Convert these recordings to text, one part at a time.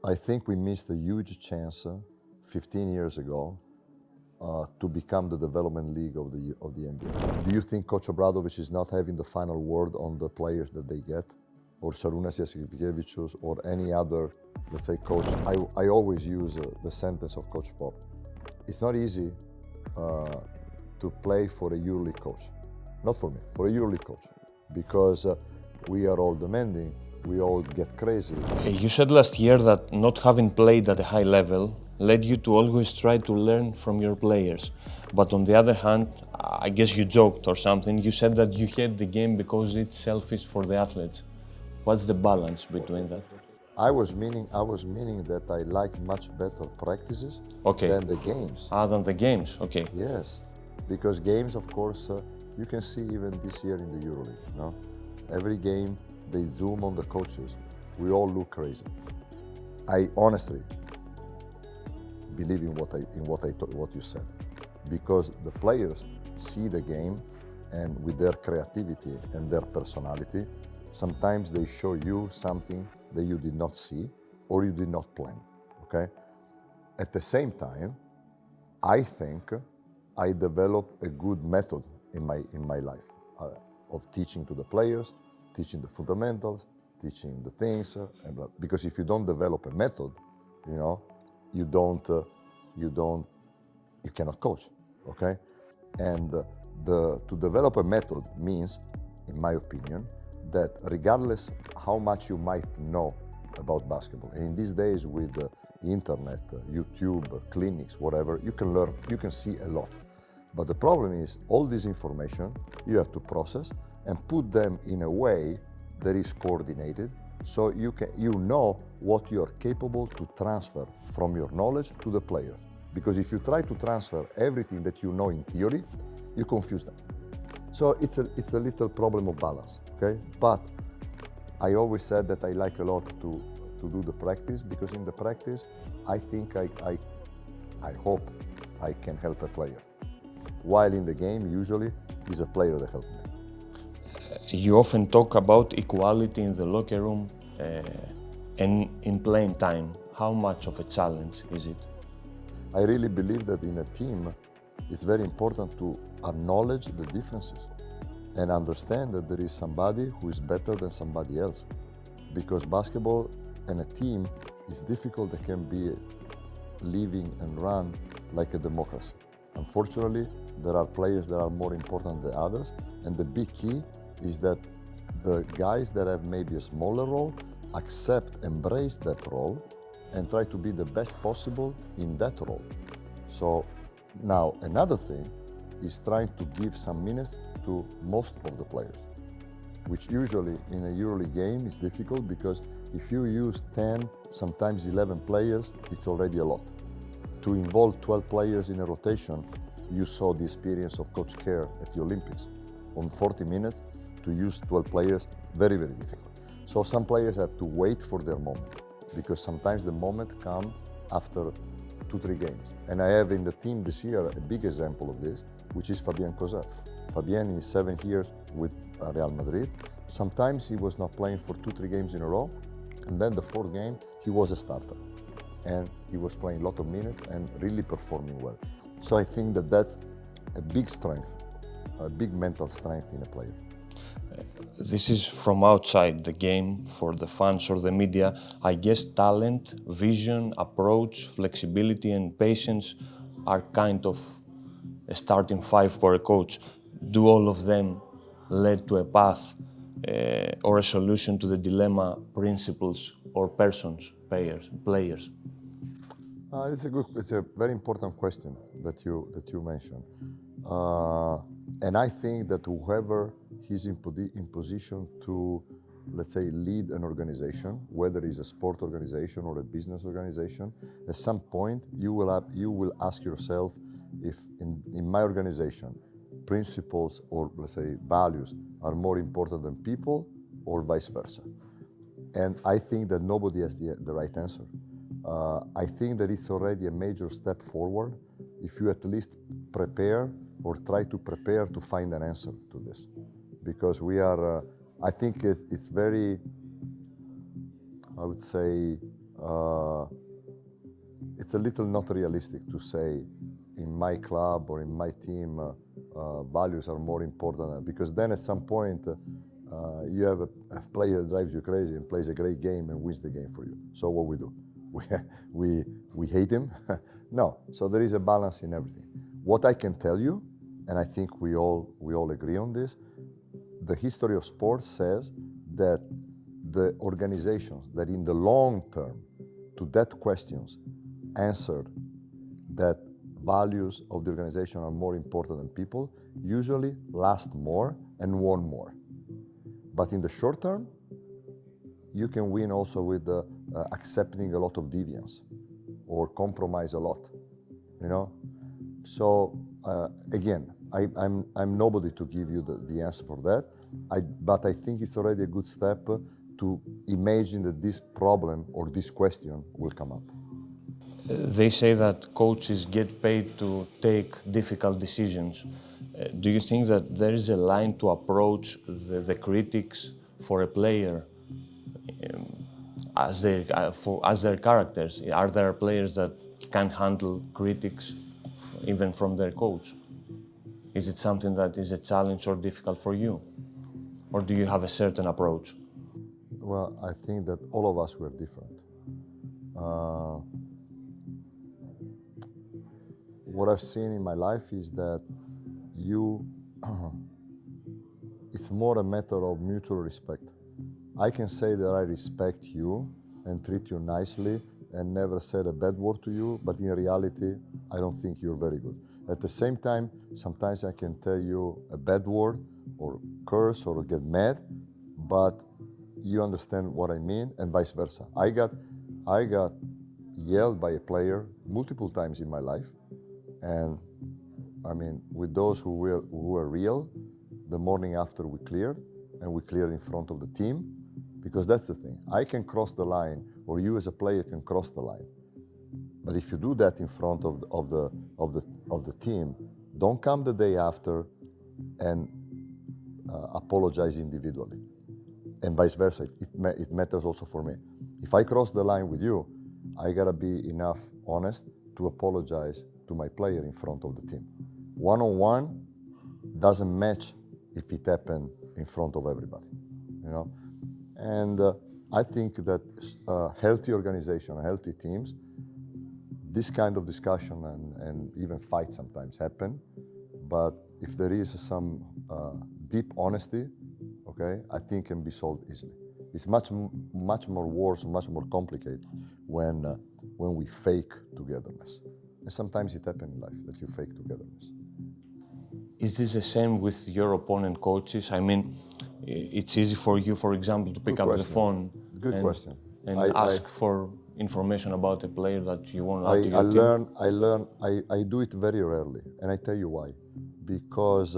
I think we missed a huge chance 15 years ago to become the development league of the NBA. Do you think Coach Obradovic is not having the final word on the players that they get? Or Šarūnas Jasikevičius or any other, let's say, coach? I always use the sentence of Coach Pop. It's not easy to play for a EuroLeague coach. Not for me, for a EuroLeague coach. Because we are all demanding, we all get crazy. You said last year that not having played at a high level led you to always try to learn from your players. But on the other hand, I guess you joked or something, you said that you hate the game because it's selfish for the athletes. What's the balance between that? I was meaning that I like much better practices than the games. Than the games, okay. Yes, because games, of course, you can see even this year in the EuroLeague, you know? Every game, they zoom on the coaches. We all look crazy. I honestly believe in what you said, because the players see the game, and with their creativity and their personality, sometimes they show you something that you did not see or you did not plan, okay? At the same time, I think I developed a good method in my life of teaching to the players, teaching the fundamentals, teaching the things, because if you don't develop a method, you know, you cannot coach, okay? And to develop a method means, in my opinion, that regardless how much you might know about basketball, and in these days with internet, YouTube, clinics, whatever, you can learn, you can see a lot. But the problem is all this information you have to process and put them in a way that is coordinated, so you know what you are capable to transfer from your knowledge to the players. Because if you try to transfer everything that you know in theory, you confuse them. So it's a little problem of balance, okay? But I always said that I like a lot to do the practice, because in the practice, I think I hope I can help a player. While in the game, usually, it's a player that helps me. You often talk about equality in the locker room and in playing time. How much of a challenge is it? I really believe that in a team, it's very important to acknowledge the differences and understand that there is somebody who is better than somebody else. Because basketball and a team is difficult. They can be living and run like a democracy. Unfortunately, there are players that are more important than others, and the big key is that the guys that have maybe a smaller role accept, embrace that role, and try to be the best possible in that role. So now another thing is trying to give some minutes to most of the players, which usually in a EuroLeague game is difficult, because if you use 10, sometimes 11 players, it's already a lot. To involve 12 players in a rotation, you saw the experience of Coach Kerr at the Olympics. On 40 minutes, to use 12 players, very, very difficult. So some players have to wait for their moment, because sometimes the moment comes after 2-3 games. And I have in the team this year a big example of this, which is Fabien Cosette. Fabien is 7 years with Real Madrid. Sometimes he was not playing for 2-3 games in a row, and then the 4th game, he was a starter. And he was playing a lot of minutes and really performing well. So I think that that's a big strength, a big mental strength in a player. This is from outside the game for the fans or the media. I guess talent, vision, approach, flexibility and patience are kind of a starting 5 for a coach. Do all of them lead to a path or a solution to the dilemma, principles or persons, players? It's a very important question that you mentioned. And I think that whoever is in position to, let's say, lead an organization, whether it's a sport organization or a business organization, at some point you will ask yourself if in my organization, principles or, let's say, values are more important than people, or vice versa. And I think that nobody has the right answer. I think that it's already a major step forward if you at least prepare or try to prepare to find an answer to this. Because we are, I think it's very, I would say, it's a little not realistic to say in my club or in my team values are more important, because then at some point you have a player that drives you crazy and plays a great game and wins the game for you. So what we do? We hate him? No. So there is a balance in everything. What I can tell you, and I think we all agree on this, the history of sports says that the organizations that in the long term to that questions answered that values of the organization are more important than people usually last more and won more. But in the short term, you can win also with accepting a lot of deviance or compromise a lot, you know? So again, I'm nobody to give you the answer for that, but I think it's already a good step to imagine that this problem or this question will come up. They say that coaches get paid to take difficult decisions. Do you think that there is a line to approach the critics for a player as their characters? Are there players that can handle critics even from their coach? Is it something that is a challenge or difficult for you? Or do you have a certain approach? Well, I think that all of us were different. What I've seen in my life is that it's more a matter of mutual respect. I can say that I respect you and treat you nicely and never said a bad word to you, but in reality, I don't think you're very good. At the same time, sometimes I can tell you a bad word or curse or get mad, but you understand what I mean, and vice versa. I got yelled by a player multiple times in my life, and I mean, with those who were real, the morning after we cleared, and we cleared in front of the team, because that's the thing. I can cross the line, or you as a player can cross the line. But if you do that in front of the team, don't come the day after and apologize individually. And vice versa, it matters also for me. If I cross the line with you, I gotta be enough honest to apologize to my player in front of the team. One-on-one doesn't match if it happened in front of everybody, you know? And I think that healthy organization, healthy teams, this kind of discussion and even fights sometimes happen, but if there is some deep honesty, okay, I think can be solved easily. It's much more worse, much more complicated when we fake togetherness. And sometimes it happens in life that you fake togetherness. Is this the same with your opponent coaches? I mean, it's easy for you, for example, to pick up the phone and ask for information about a player that you want to your team? I do it very rarely, and I tell you why. Because,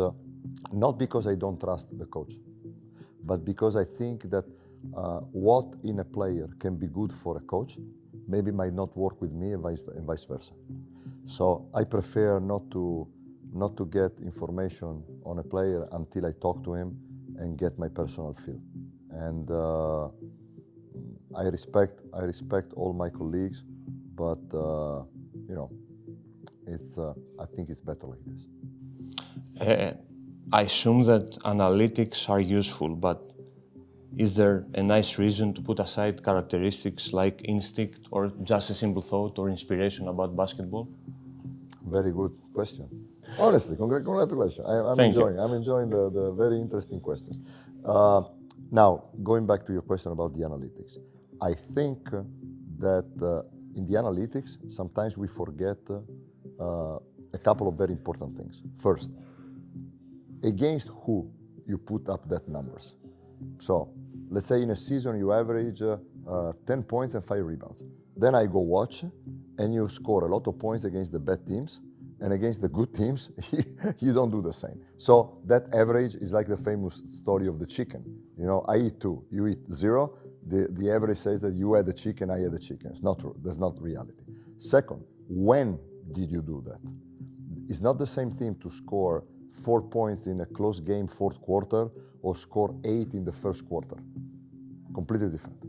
not because I don't trust the coach, but because I think that what in a player can be good for a coach, maybe might not work with me and vice versa. So I prefer not to get information on a player until I talk to him and get my personal feel. And I respect all my colleagues, but you know, I think it's better like this. I assume that analytics are useful, but is there a nice reason to put aside characteristics like instinct or just a simple thought or inspiration about basketball? Very good question. Honestly, congratulations. I'm enjoying the very interesting questions. Now, going back to your question about the analytics, I think that in the analytics, sometimes we forget a couple of very important things. First, against who you put up that numbers. So, let's say in a season you average 10 points and 5 rebounds. Then I go watch, and you score a lot of points against the bad teams, and against the good teams, you don't do the same. So that average is like the famous story of the chicken. You know, I eat 2, you eat 0. The average says that you had the chicken, I had the chicken. It's not true. That's not reality. Second, when did you do that? It's not the same thing to score 4 points in a close game, fourth quarter, or score 8 in the first quarter. Completely different.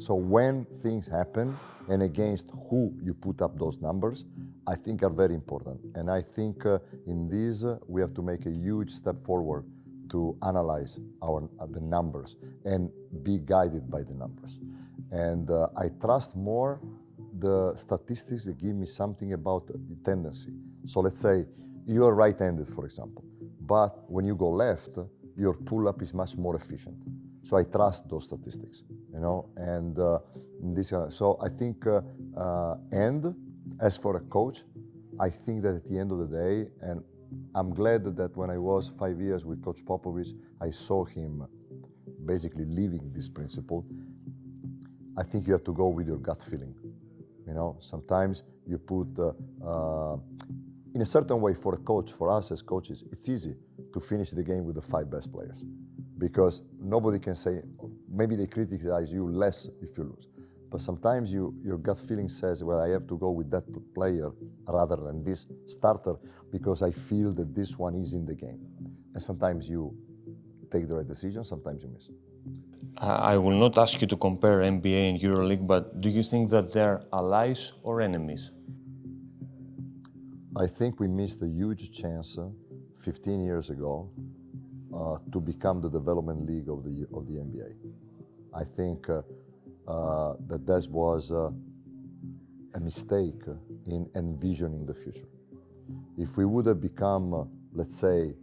So when things happen and against who you put up those numbers, I think are very important. And I think in this, we have to make a huge step forward to analyze the numbers and be guided by the numbers. And I trust more the statistics that give me something about the tendency. So let's say you're right-handed, for example, but when you go left, your pull-up is much more efficient. So I trust those statistics, you know, and so I think, and as for a coach, I think that at the end of the day, and I'm glad that when I was 5 years with Coach Popovitz, I saw him basically living this principle. I think you have to go with your gut feeling. You know, sometimes you put, in a certain way for a coach, for us as coaches, it's easy to finish the game with the 5 best players because nobody can say, maybe they criticize you less if you lose. But sometimes your gut feeling says, well, I have to go with that player rather than this starter because I feel that this one is in the game. And sometimes you take the right decision, sometimes you miss. I will not ask you to compare NBA and EuroLeague, but do you think that they're allies or enemies? I think we missed a huge chance 15 years ago to become the development league of the NBA. I think that was a mistake in envisioning the future. If we would have become, let's say,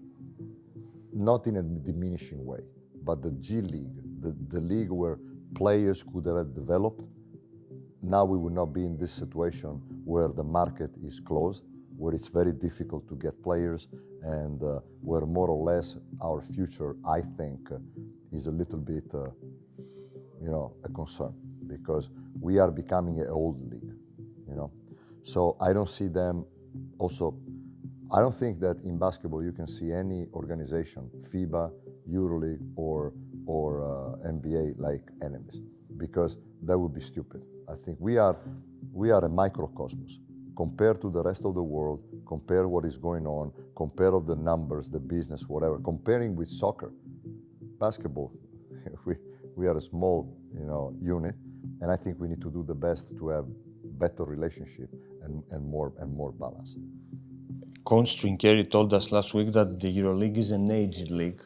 not in a diminishing way, but the G League, the league where players could have developed, now we would not be in this situation where the market is closed, where it's very difficult to get players, and where more or less our future, I think, is a little bit, a concern, because we are becoming an old league, you know. So I don't see them also, I don't think that in basketball you can see any organization, FIBA, EuroLeague, or NBA like enemies, because that would be stupid. I think we are a microcosmos. Compared to the rest of the world, compare what is going on, compare of the numbers, the business, whatever. Comparing with soccer, basketball, we are a small, unit, and I think we need to do the best to have better relationship and more balance. Coach Trinchieri told us last week that the EuroLeague is an aged league,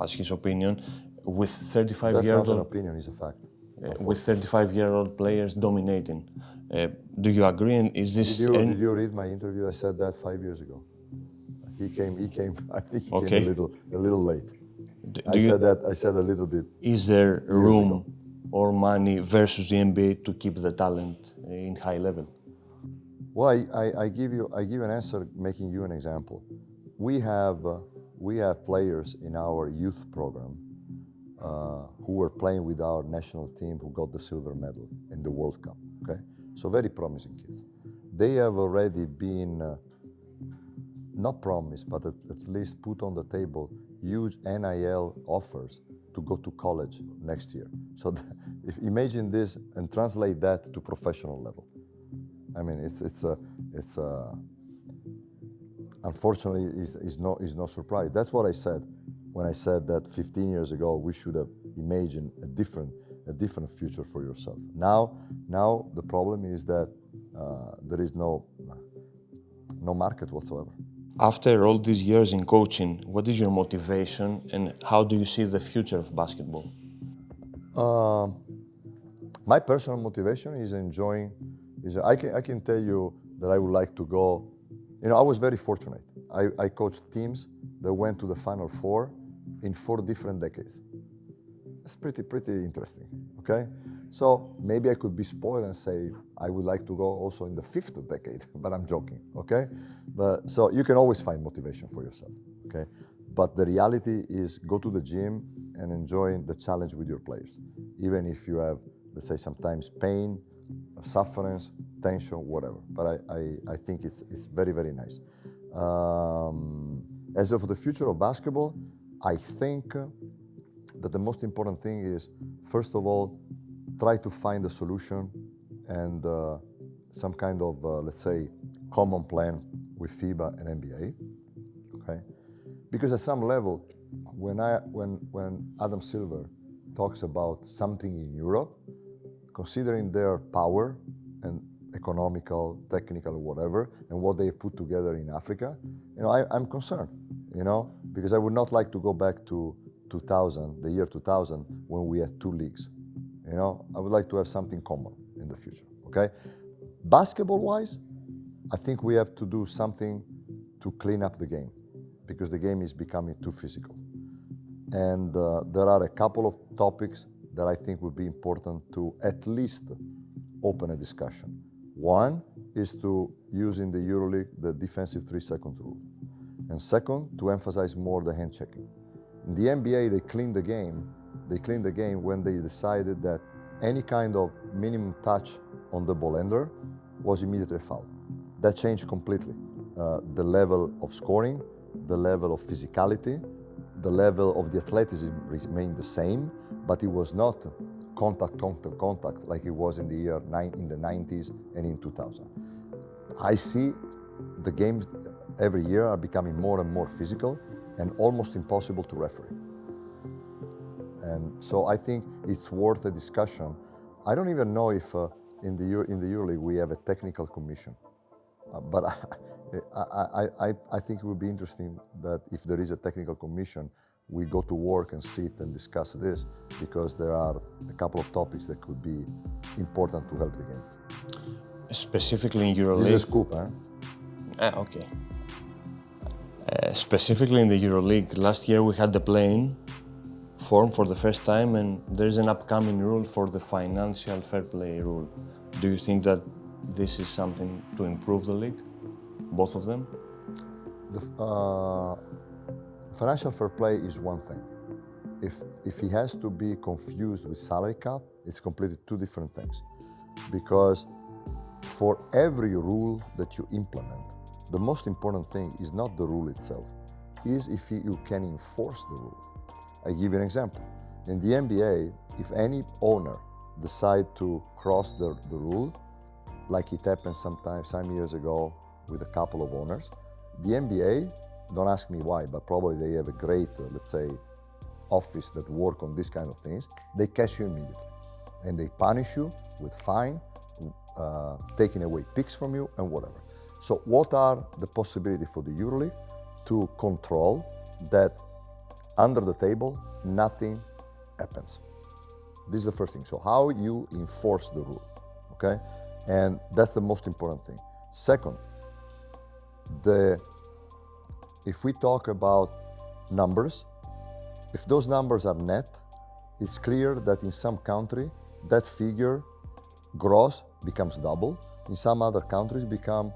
as his opinion, with 35-year-old. That's not an opinion; it's a fact. With 35-year-old players dominating. Do you agree? And is this? Did you read my interview? I said that 5 years ago. He came. I think he came a little late. I said a little bit. Is there room or money versus the NBA to keep the talent in high level? Well, I give you an answer, making you an example. We have players in our youth program who were playing with our national team who got the silver medal in the World Cup. Okay, so very promising kids. They have already been not promised, but at least put on the table huge NIL offers to go to college next year. So if imagine this and translate that to professional level. I mean, it's unfortunately is no surprise. That's what I said when I said that 15 years ago we should have imagined a different future for yourself. Now the problem is that there is no market whatsoever. After all these years in coaching, what is your motivation and how do you see the future of basketball? My personal motivation is enjoying. I can tell you that I would like to go. I was very fortunate. I coached teams that went to the Final Four in 4 different decades. It's pretty interesting, okay? So maybe I could be spoiled and say I would like to go also in the 5th decade, but I'm joking, okay? But so you can always find motivation for yourself, okay? But the reality is go to the gym and enjoy the challenge with your players, even if you have, let's say, sometimes pain, sufferance, tension, whatever. But I think it's very, very nice. As for the future of basketball, I think that the most important thing is, first of all, try to find a solution and some kind of, let's say, common plan with FIBA and NBA, okay? Because at some level, when Adam Silver talks about something in Europe, considering their power and economical, technical, whatever, and what they put together in Africa, I'm concerned, because I would not like to go back to 2000, the year 2000, when we had 2 leagues. I would like to have something common in the future, okay? Basketball-wise, I think we have to do something to clean up the game, because the game is becoming too physical. And there are a couple of topics that I think would be important to at least open a discussion. One is to use in the EuroLeague the defensive 3-second rule. And second, to emphasize more the hand checking. In the NBA, they cleaned the game. They cleaned the game when they decided that any kind of minimum touch on the ball handler was immediately a foul. That changed completely. The level of scoring, the level of physicality, the level of the athleticism remained the same, but it was not contact like it was in the in the 90s and in 2000. I see the games every year are becoming more and more physical and almost impossible to referee. And so I think it's worth a discussion. I don't even know if in the EuroLeague we have a technical commission, but I think it would be interesting that if there is a technical commission, we go to work and sit and discuss this, because there are a couple of topics that could be important to help the game. Specifically in EuroLeague. This is a scoop, huh? Okay. Specifically in the EuroLeague, last year we had the play-in form for the first time, and there's an upcoming rule for the financial fair play rule. Do you think that this is something to improve the league, both of them? Financial fair play is one thing. If he has to be confused with salary cap, it's completely 2 different things. Because for every rule that you implement, the most important thing is not the rule itself, is if you can enforce the rule. I give you an example. In the NBA, if any owner decide to cross the rule, like it happened some years ago with a couple of owners, the NBA, don't ask me why, but probably they have a great, let's say, office that work on these kind of things, they catch you immediately. And they punish you with fine, taking away picks from you and whatever. So what are the possibilities for the EuroLeague to control that under the table, nothing happens? This is the first thing. So how you enforce the rule, okay? And that's the most important thing. Second, if we talk about numbers, if those numbers are net, it's clear that in some country, that figure gross becomes double. In some other countries become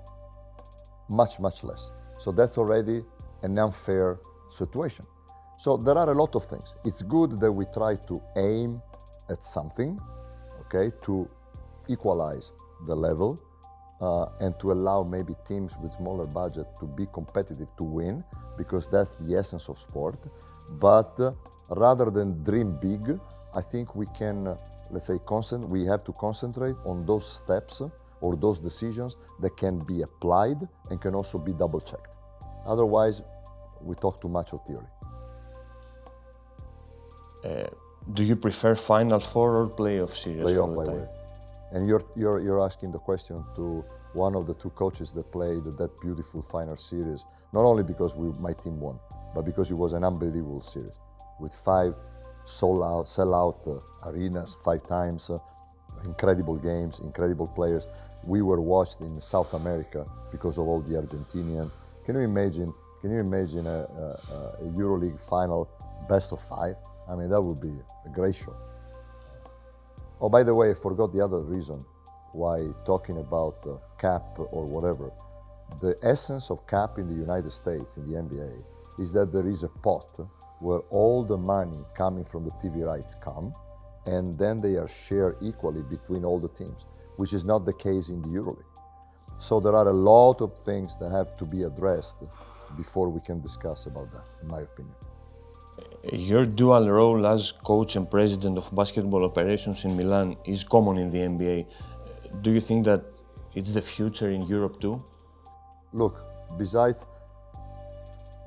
much, much less. So that's already an unfair situation. So there are a lot of things. It's good that we try to aim at something, okay, to equalize the level and to allow maybe teams with smaller budget to be competitive, to win, because that's the essence of sport. But rather than dream big, I think we can, let's say, we have to concentrate on those steps or those decisions that can be applied and can also be double-checked. Otherwise, we talk too much of theory. Do you prefer Final Four or playoff series? Playoff, by the way. And you're asking the question to one of the 2 coaches that played that beautiful final series, not only because my team won, but because it was an unbelievable series with 5 sell-out arenas 5 times, incredible games, incredible players. We were watched in South America because of all the Argentinians. Can you imagine a EuroLeague final best of 5? I mean, that would be a great show. Oh, by the way, I forgot the other reason why talking about cap or whatever. The essence of cap in the United States, in the NBA, is that there is a pot where all the money coming from the TV rights come, and then they are shared equally between all the teams, which is not the case in the EuroLeague. So there are a lot of things that have to be addressed before we can discuss about that, in my opinion. Your dual role as coach and president of basketball operations in Milan is common in the NBA. Do you think that it's the future in Europe too? Look, besides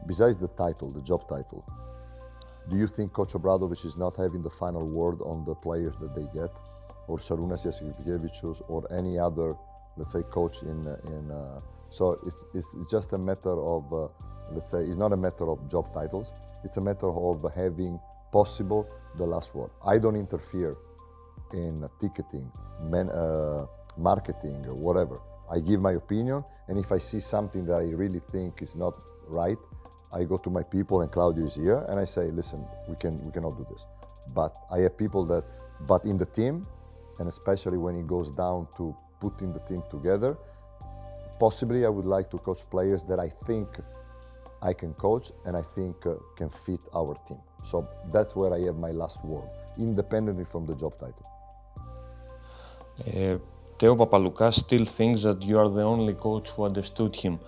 the title, the job title, do you think Coach Obradovic is not having the final word on the players that they get? or Šarūnas Jasikevičius or any other, let's say, coach so it's just a matter of, let's say, it's not a matter of job titles, it's a matter of having possible the last word. I don't interfere in ticketing, marketing, or whatever. I give my opinion, and if I see something that I really think is not right, I go to my people, and Claudio is here, and I say, listen, we cannot do this. But I have people but in the team, and especially when it goes down to putting the team together, possibly I would like to coach players that I think I can coach and I think can fit our team. So that's where I have my last word, independently from the job title. Teo Papaluka still thinks that you are the only coach who understood him.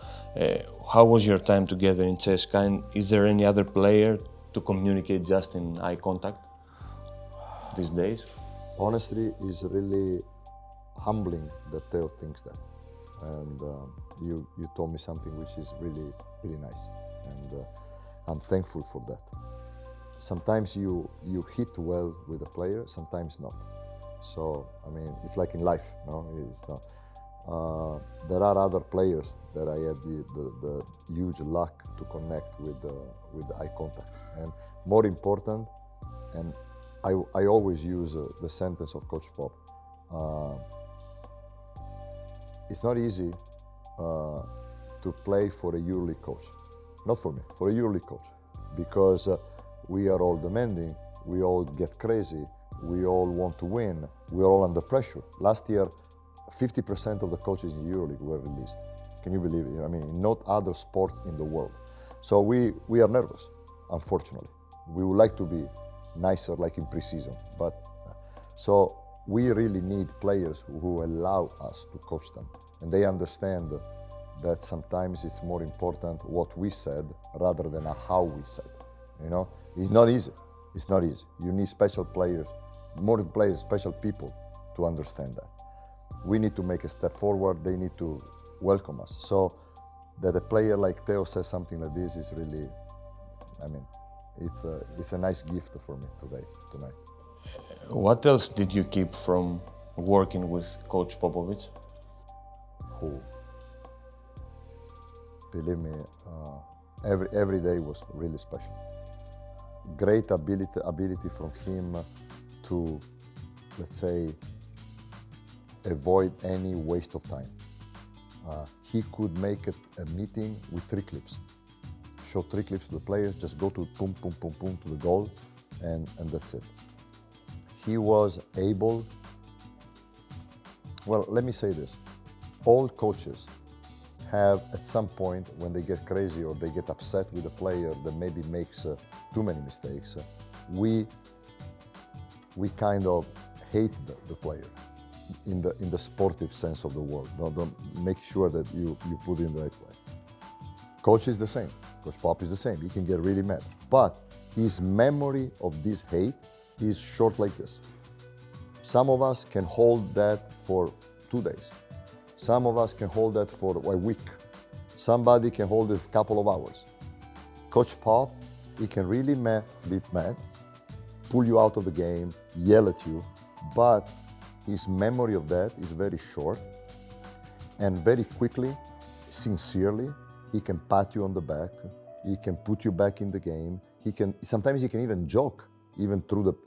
How was your time together in ΤΣΣΚΑ, and is there any other player to communicate just in eye contact these days? Honestly, it's really humbling that Teo thinks that. And you told me something which is really, really nice. And I'm thankful for that. Sometimes you hit well with a player, sometimes not. So, I mean, it's like in life, no? It's not. There are other players that I had the huge luck to connect with the eye contact. And more important, and I always use the sentence of Coach Pop. It's not easy to play for a EuroLeague coach. Not for me, for a EuroLeague coach. Because we are all demanding, we all get crazy, we all want to win, we are all under pressure. Last year, 50% of the coaches in EuroLeague were released. Can you believe it? I mean, not other sports in the world. So we are nervous, unfortunately. We would like to be nicer like in preseason, but so we really need players who allow us to coach them, and they understand that sometimes it's more important what we said rather than how we said. You know, it's not easy. It's not easy. You need special players, more players, special people to understand that. We need to make a step forward. They need to welcome us. So that a player like Teo says something like this is really, I mean, it's a nice gift for me tonight. What else did you keep from working with Coach Pόποβιτς? Believe me, every day was really special. Great ability from him to, let's say, avoid any waste of time. He could make a meeting with 3 clips. Show 3 clips to the players, just go to boom, boom, boom, boom to the goal, and that's it. He was able, well, let me say this. All coaches have, at some point, when they get crazy or they get upset with a player that maybe makes too many mistakes, we kind of hate the player in the sportive sense of the word. Don't make sure that you put it in the right way. Coach is the same. Coach Pop is the same. He can get really mad. But his memory of this hate is short like this. Some of us can hold that for 2 days. Some of us can hold that for a week. Somebody can hold it a couple of hours. Coach Pop, he can really be mad, pull you out of the game, yell at you, but his memory of that is very short, and very quickly, sincerely, he can pat you on the back, he can put you back in the game, sometimes he can even joke, even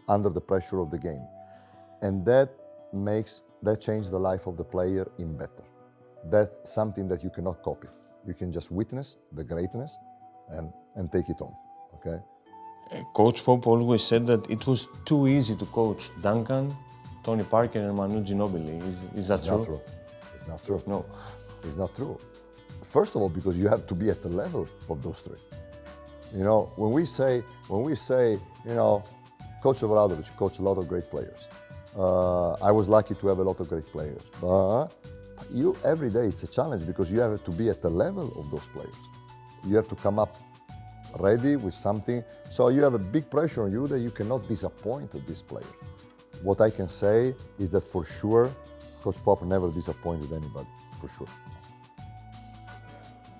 under the pressure of the game. And that changes the life of the player in better. That's something that you cannot copy. You can just witness the greatness and take it on, okay? Coach Pop always said that it was too easy to coach Duncan, Tony Parker and Manu Ginobili. Is that true? Not true? It's not true. No. It's not true. First of all, because you have to be at the level of those 3. You know, when we say, you know, Coach Obradovic coached a lot of great players. I was lucky to have a lot of great players. But every day it's a challenge because you have to be at the level of those players. You have to come up ready with something. So you have a big pressure on you that you cannot disappoint these players. What I can say is that for sure, Coach Pop never disappointed anybody, for sure.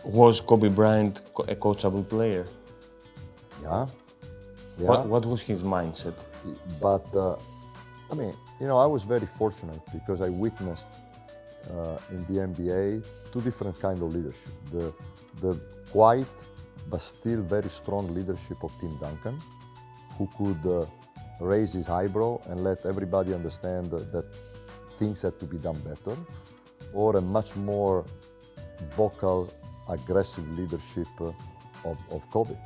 Was Kόμπι Μπράιαντ a coachable player? Yeah. What was his mindset? But I mean, you know, I was very fortunate because I witnessed in the NBA two different kinds of leadership. The quiet but still very strong leadership of Tim Ντάνκαν, who could raise his eyebrow and let everybody understand that things had to be done better, or a much more vocal, aggressive leadership of Kόμπι.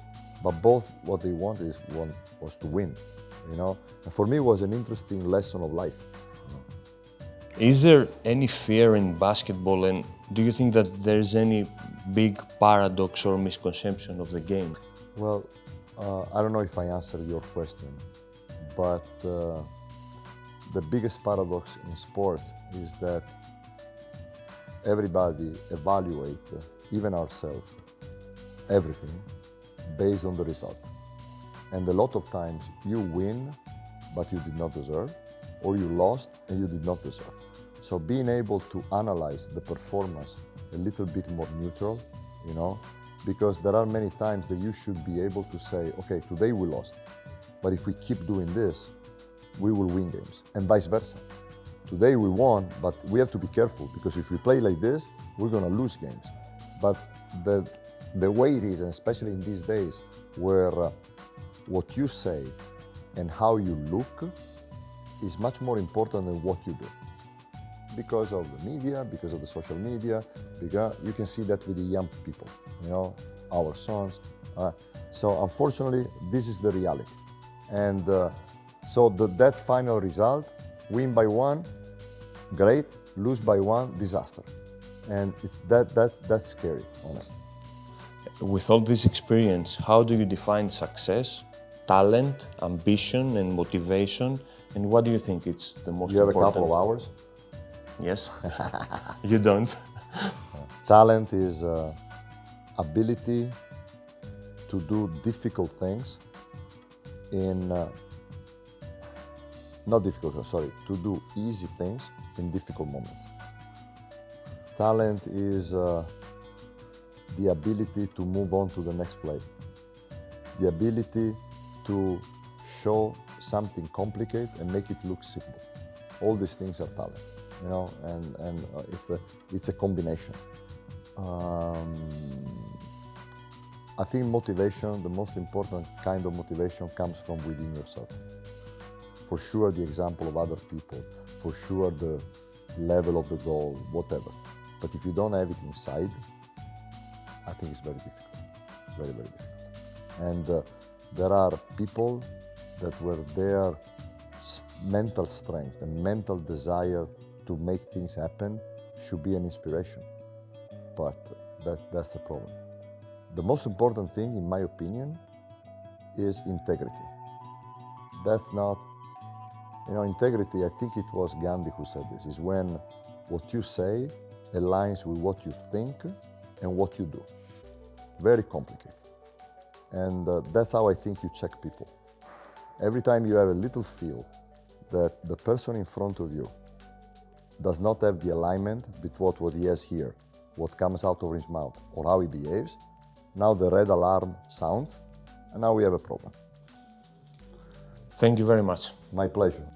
But both, what they wanted was to win, you know. And for me, it was an interesting lesson of life. You know? Is there any fear in basketball, and do you think that there's any big paradox or misconception of the game? Well, I don't know if I answered your question, but the biggest paradox in sports is that everybody evaluates, even ourselves, everything based on the result. And a lot of times you win, but you did not deserve, or you lost and you did not deserve. So being able to analyze the performance a little bit more neutral, you know, because there are many times that you should be able to say, okay, today we lost, but if we keep doing this, we will win games, and vice versa. Today we won, but we have to be careful, because if we play like this, we're gonna lose games. But the way it is, and especially in these days, where what you say and how you look is much more important than what you do. Because of the media, because of the social media, because you can see that with the young people, you know, our sons. So unfortunately, this is the reality. And so that final result, win by one, great, lose by one, disaster. And that's scary, honestly. With all this experience, how do you define success, talent, ambition, and motivation? And what do you think is the most important? You have a couple of hours? Yes. You don't? Talent is ability to do difficult things to do easy things in difficult moments. Talent is the ability to move on to the next play. The ability to show something complicated and make it look simple. All these things are talent, you know, and it's a combination. I think motivation, the most important kind of motivation, comes from within yourself. For sure the example of other people, for sure the level of the goal, whatever. But if you don't have it inside, I think it's very difficult, very, very difficult. And there are people that were their mental strength and mental desire to make things happen should be an inspiration. But that's the problem. The most important thing, in my opinion, is integrity. That's not, you know, integrity, I think it was Gandhi who said this, is when what you say aligns with what you think and what you do. Very complicated. And that's how I think you check people. Every time you have a little feel that the person in front of you does not have the alignment between what he has here, what comes out of his mouth, or how he behaves, now the red alarm sounds, and now we have a problem. Thank you very much. My pleasure.